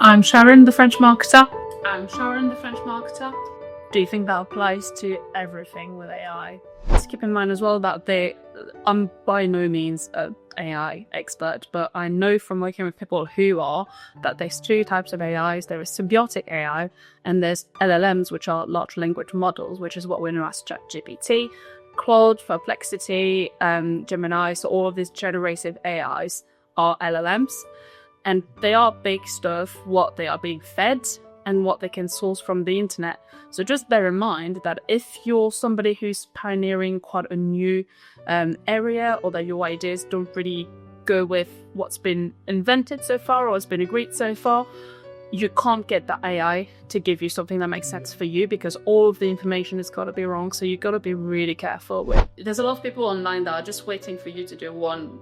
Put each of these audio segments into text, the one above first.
I'm Sharon, the French marketer. I'm Sharon, the French marketer. Do you think that applies to everything with AI? Let's keep in mind as well that I'm by no means an AI expert, but I know from working with people who are that there's two types of AIs. There is symbiotic AI and there's LLMs, which are large language models, which is what we know as ChatGPT, Claude, Perplexity, Gemini. So all of these generative AIs are LLMs, and they are based off what they are being fed and what they can source from the internet. So just bear in mind that if you're somebody who's pioneering quite a new area, or that your ideas don't really go with what's been invented so far or has been agreed so far, you can't get the AI to give you something that makes sense for you, because all of the information has got to be wrong. So you've got to be really careful. There's a lot of people online that are just waiting for you to do one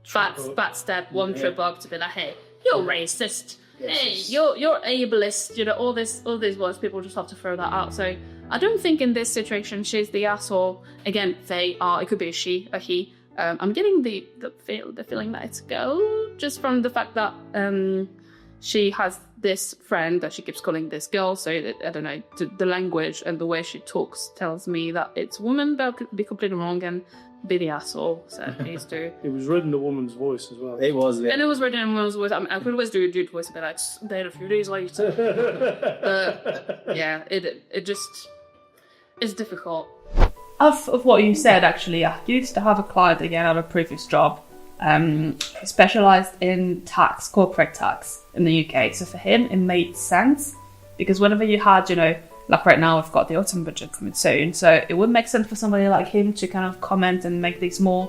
fat step, one trip up to be like, hey, you're racist. Hey, you're ableist, all these words, people just have to throw that out. So I don't think in this situation she's the asshole. Again, they are, it could be a she, a he. I'm getting the feeling that it's a girl, just from the fact that she has this friend that she keeps calling this girl. So I don't know, the language and the way she talks tells me that it's a woman, but I could be completely wrong and be the asshole. So please do. It was written in a woman's voice as well. It was, yeah. And it was written in a woman's voice. I mean, I could always do a dude voice, but like then a few days later. Yeah, it just is difficult. Of what you said, actually, I used to have a client again at a previous job, specialised in tax, corporate tax in the UK. So for him, it made sense, because whenever you had, like right now, we've got the autumn budget coming soon, so it would make sense for somebody like him to kind of comment and make these more,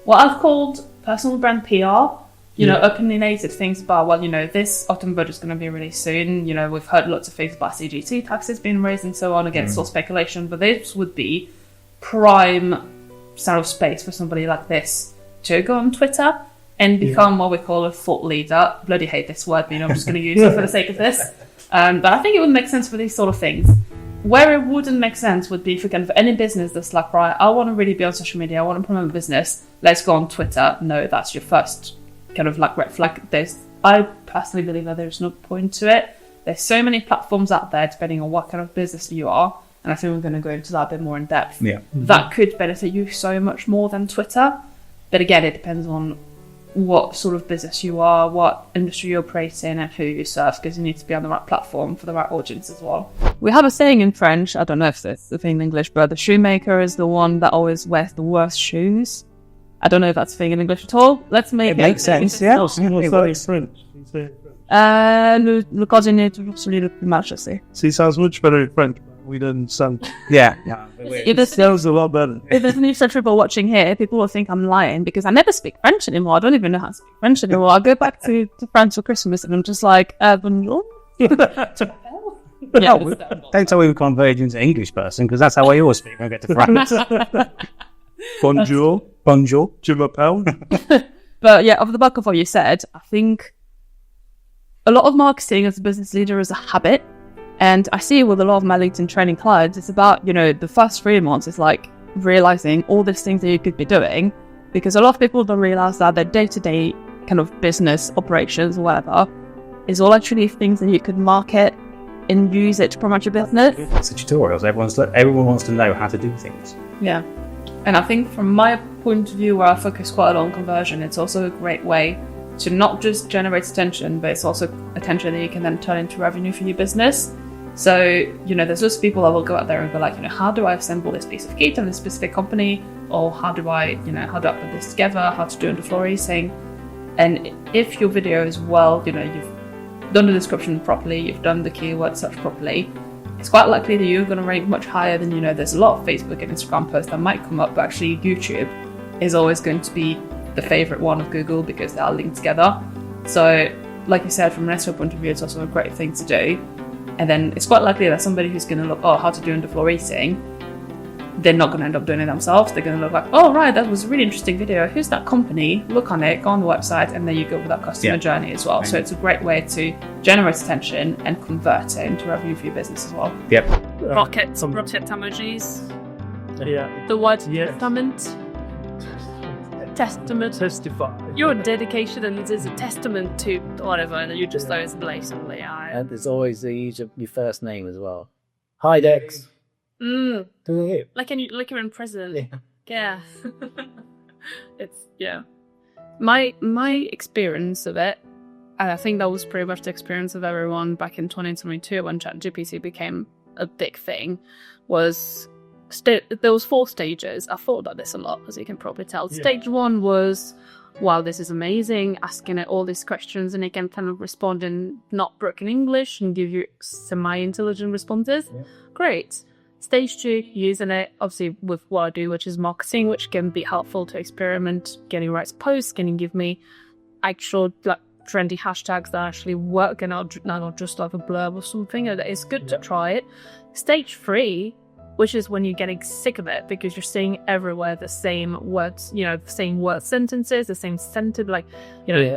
what I've called personal brand PR, opinionated things about, this autumn budget is going to be released soon. We've heard lots of things about CGT taxes being raised and so on. Again, it's all speculation, but this would be prime sort of space for somebody like this to go on Twitter and become what we call a thought leader. Bloody hate this word, but I'm just going to use it for the sake of this. But I think it would make sense for these sort of things. Where it wouldn't make sense would be for kind of any business that's like, right, I want to really be on social media, I want to promote a business, let's go on Twitter. No, that's your first kind of like red flag. I personally believe that there's no point to it. There's so many platforms out there, depending on what kind of business you are, and I think we're going to go into that a bit more in depth. Yeah. That could benefit you so much more than Twitter. But again, it depends on what sort of business you are, what industry you operate in, and who you serve, because you need to be on the right platform for the right audience as well. We have a saying in French, I don't know if it's the thing in English, but the shoemaker is the one that always wears the worst shoes. I don't know if that's a thing in English at all. Let's make it. It makes sense, yeah. Le cordonnier est toujours celui le plus mal chaussé. See, it sounds much better in French. We didn't sound. Yeah. It sounds a lot better. If there's any such people watching here, people will think I'm lying, because I never speak French anymore. I don't even know how to speak French anymore. I go back to France for Christmas and I'm just like, bonjour. Yeah, don't tell me we converted you into an English person, because that's how I always speak when I get to France. Bonjour. Bonjour. Je m'appelle. But yeah, off the back of what you said, I think a lot of marketing as a business leader is a habit. And I see with a lot of my LinkedIn training clients, it's about, the first 3 months is like realizing all these things that you could be doing, because a lot of people don't realize that their day-to-day kind of business operations or whatever is all actually things that you could market and use it to promote your business. It's the tutorials. Everyone wants to know how to do things. Yeah. And I think from my point of view, where I focus quite a lot on conversion, it's also a great way to not just generate attention, but it's also attention that you can then turn into revenue for your business. So, there's those people that will go out there and go like, how do I assemble this piece of kit in this specific company? Or how do I put this together? How to do underfloor. And if your video is well, you've done the description properly, you've done the keyword search properly, it's quite likely that you're going to rank much higher than, there's a lot of Facebook and Instagram posts that might come up, but actually YouTube is always going to be the favorite one of Google because they are linked together. So, like you said, from an SEO point of view, it's also a great thing to do. And then it's quite likely that somebody who's going to look, how to do underfloor eating, they're not going to end up doing it themselves. They're going to look like, right, that was a really interesting video. Who's that company? Look on it, go on the website, and then you go with that customer journey as well. So it's a great way to generate attention and convert it into revenue for your business as well. Yep. Rocket emojis. Yeah. The word diamond. testament. Testify. Your dedication and it is a testament to whatever, and you just know it's blatantly AI. And there's always the use of your first name as well. Hi, Dex. Mm. Doing it. Like you're in prison. Yeah. Yeah. My experience of it, and I think that was pretty much the experience of everyone back in 2022 when ChatGPT became a big thing, was there was 4 stages. I thought about this a lot, as you can probably tell. Yeah. Stage 1 was, wow, this is amazing, asking it all these questions and it can kind of respond in not broken English and give you semi-intelligent responses. Yeah. Great. Stage 2, using it obviously with what I do, which is marketing, which can be helpful to experiment, getting right posts, can you give me actual like trendy hashtags that actually work and not just like a blurb or something. It's good to try it. Stage 3, which is when you're getting sick of it because you're seeing everywhere the same words, the same word sentences, the same sentence,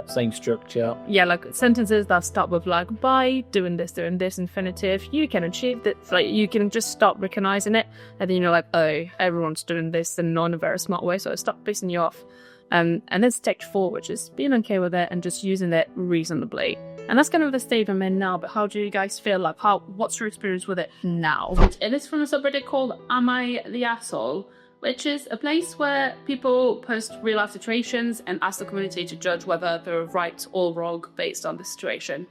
Same structure. like sentences that start with like by doing this, infinitive. You can achieve that. Like you can just start recognizing it, and then you're like, oh, everyone's doing this and not in a very smart way, so it starts pissing you off. And then stage 4, which is being okay with it and just using it reasonably. And that's kind of the stage I'm in now, but how do you guys feel? Like, what's your experience with it now? It is from a subreddit called Am I the Asshole? Which is a place where people post real life situations and ask the community to judge whether they're right or wrong based on the situation.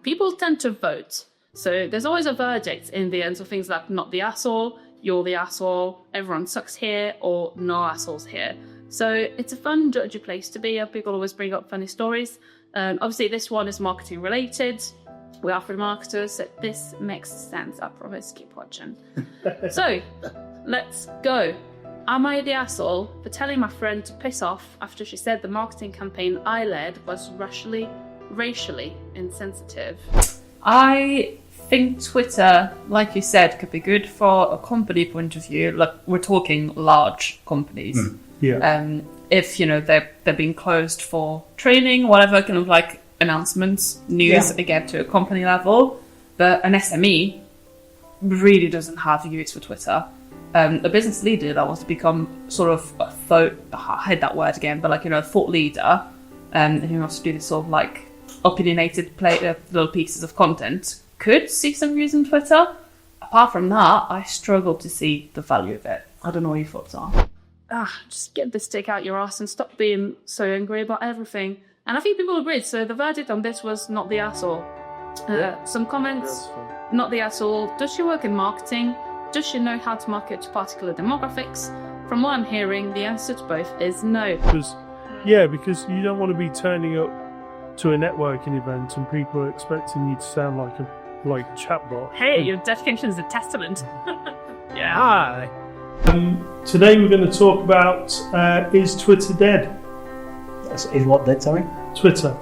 People tend to vote. So there's always a verdict in the end of things like not the asshole, you're the asshole, everyone sucks here, or no assholes here. So it's a fun judgy place to be. People always bring up funny stories. Obviously, this one is marketing related. We are for marketers, so this makes sense. I promise. Keep watching. So, let's go. Am I the asshole for telling my friend to piss off after she said the marketing campaign I led was racially insensitive? I think Twitter, like you said, could be good for a company point of view. Like we're talking large companies. Yeah. If they're being closed for training, whatever, kind of like announcements, news again to a company level. But an SME really doesn't have use for Twitter. A business leader that wants to become sort of a thought, I hate that word again, but a thought leader, and who wants to do this sort of like opinionated little pieces of content could see some use in Twitter. Apart from that, I struggle to see the value of it. I don't know what your thoughts are. Just get the stick out your ass and stop being so angry about everything. And I think people agreed. So the verdict on this was not the asshole. Some comments, not the asshole. Does she work in marketing? Does she know how to market to particular demographics? From what I'm hearing, the answer to both is no. Because you don't want to be turning up to a networking event and people are expecting you to sound like a chatbot. Hey, your dedication is a testament. Yeah. Hi. Today we're going to talk about is Twitter dead? Is what dead, sorry? Twitter.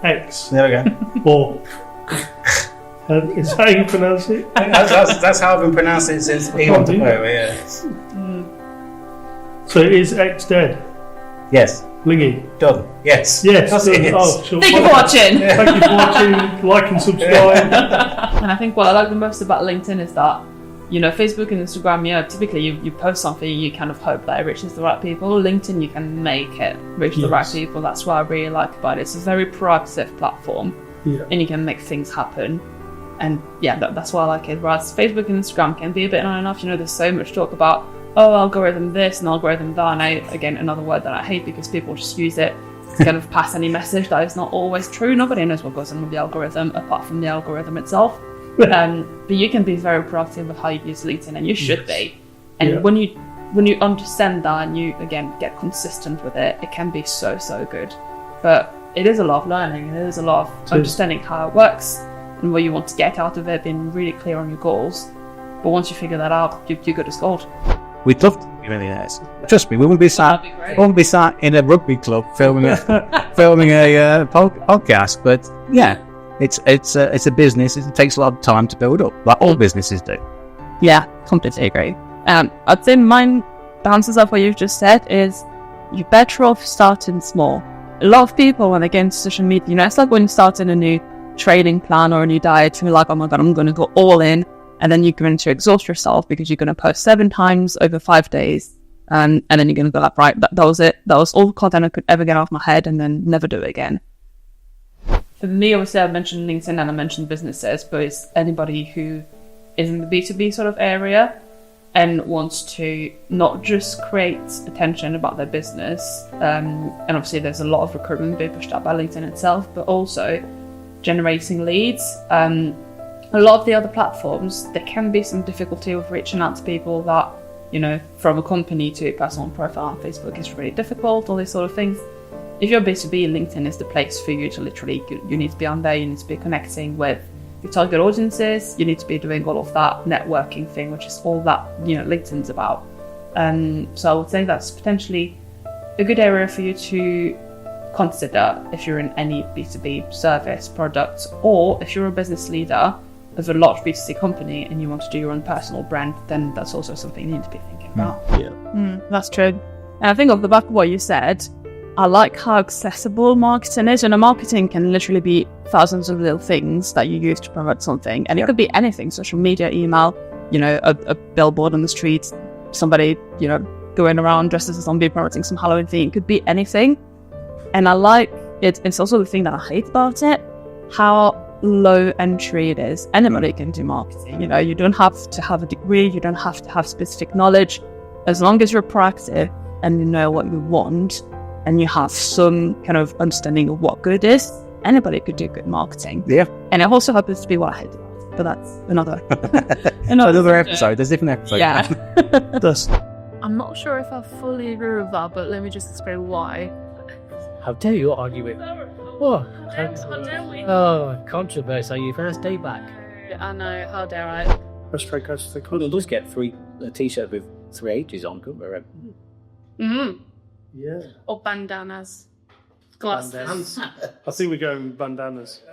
X. There we go. Or is that how you pronounce it? That's how I've been pronouncing it since Elon took over, yeah. So is X dead? Yes. Lingy? Done. Yes. Yes. It is. Oh, sure. Thank you for watching. Thank you for watching. Like and subscribe. And I think what I like the most about LinkedIn is that, Facebook and Instagram, typically you post something, you kind of hope that it reaches the right people. LinkedIn, you can make it reach the right people. That's what I really like about it. It's a very proactive platform, and you can make things happen. And that's why I like it. Whereas Facebook and Instagram can be a bit on and off. There's so much talk about, algorithm this and algorithm that. And again, another word that I hate because people just use it to kind of pass any message that is not always true. Nobody knows what goes on with the algorithm apart from the algorithm itself. But you can be very proactive with how you use LinkedIn, and you should be. And when you understand that and you again get consistent with it, it can be so good. But it is a lot of learning, and it is a lot of understanding how it works and what you want to get out of it, being really clear on your goals. But once you figure that out, you're good as gold. We'd love to be millionaires. Trust me, we wouldn't be sat in a rugby club filming a podcast. But it's a business. It takes a lot of time to build up, like all businesses do. Yeah, completely agree. I'd say mine bounces off what you've just said is you're better off starting small. A lot of people, when they get into social media, it's like when you're starting a new training plan or a new diet, you're like, oh my God, I'm going to go all in. And then you're going to exhaust yourself because you're going to post 7 times over 5 days. And then you're going to go like, right, that was it. That was all the content I could ever get off my head, and then never do it again. For me, obviously, I mentioned LinkedIn and I mentioned businesses, but it's anybody who is in the B2B sort of area and wants to not just create attention about their business, and obviously there's a lot of recruitment being pushed out by LinkedIn itself, but also generating leads. A lot of the other platforms, there can be some difficulty with reaching out to people that, you know, from a company to a personal profile on Facebook is really difficult, all these sort of things. If you're B2B, LinkedIn is the place for you to literally, you need to be on there, you need to be connecting with your target audiences, you need to be doing all of that networking thing, which is all that, you know, LinkedIn's about. So I would say that's potentially a good area for you to consider if you're in any B2B service, product, or if you're a business leader of a large B2C company and you want to do your own personal brand, then that's also something you need to be thinking about. That's true. And I think off the back of what you said, I like how accessible marketing is. And marketing can literally be thousands of little things that you use to promote something. And it could be anything, social media, email, you know, a billboard on the street, somebody, you know, going around dressed as a zombie promoting some Halloween thing. It could be anything. And I like it. It's also the thing that I hate about it, how low entry it is. Anybody can do marketing. You know, you don't have to have a degree. You don't have to have specific knowledge. As long as you're proactive and you know what you want, and you have some kind of understanding of what good is, anybody could do good marketing. Yeah. And it also happens to be what I hate about, but that's another episode. There's different episodes. Yeah. I'm not sure if I fully agree with that, but let me just explain why. How dare you argue with? What? How dare we? Oh, controversy on your first day back. I know, how dare I? Let's try catch the We'll just get a t-shirt with 3 H's on, couldn't we? Mm-hmm. Yeah. Or bandanas. Glasses. Bandanas. I think we're going bandanas.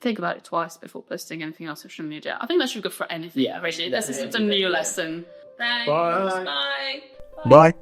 Think about it twice before posting anything on social media. I think that should go for anything. Yeah. Really. This is a new lesson. Thanks. Bye. Bye. Bye.